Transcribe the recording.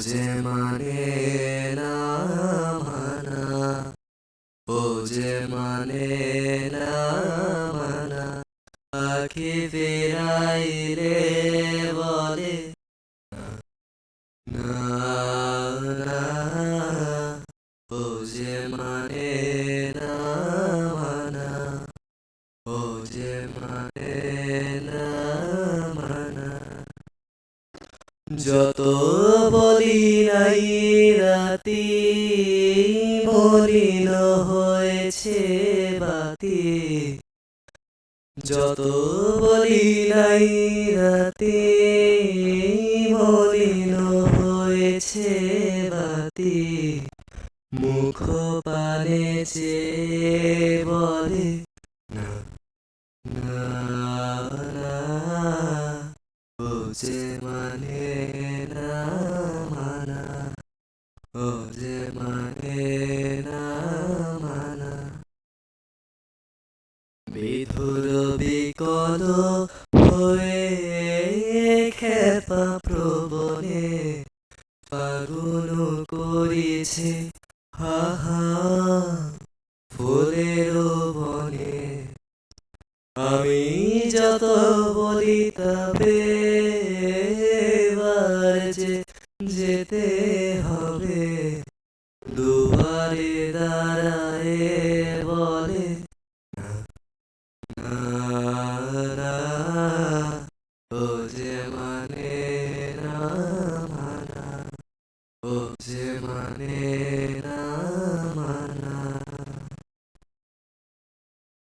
যে মানে না মানা, ও যে মানে না মানা, পাখি ফিরাইলে বলে না না, ও যে মানে না মানা, ও যে মানে না মানা। যত বলি নাই রাতি, মলিন হয়েছে বাতি। যত বলি নাই রাতি, মলিন হয়েছে বাতি। মুখ পানে চেয়ে বলে না না না, ও যে মানে না মানা, ও যে মানে না মানা। বিধুর বিকল হয়ে খেপা প্রবনে ফাগুন করিছে হাহা ফুলের বনে। আমি যত বলি তবে এবার যে যেতে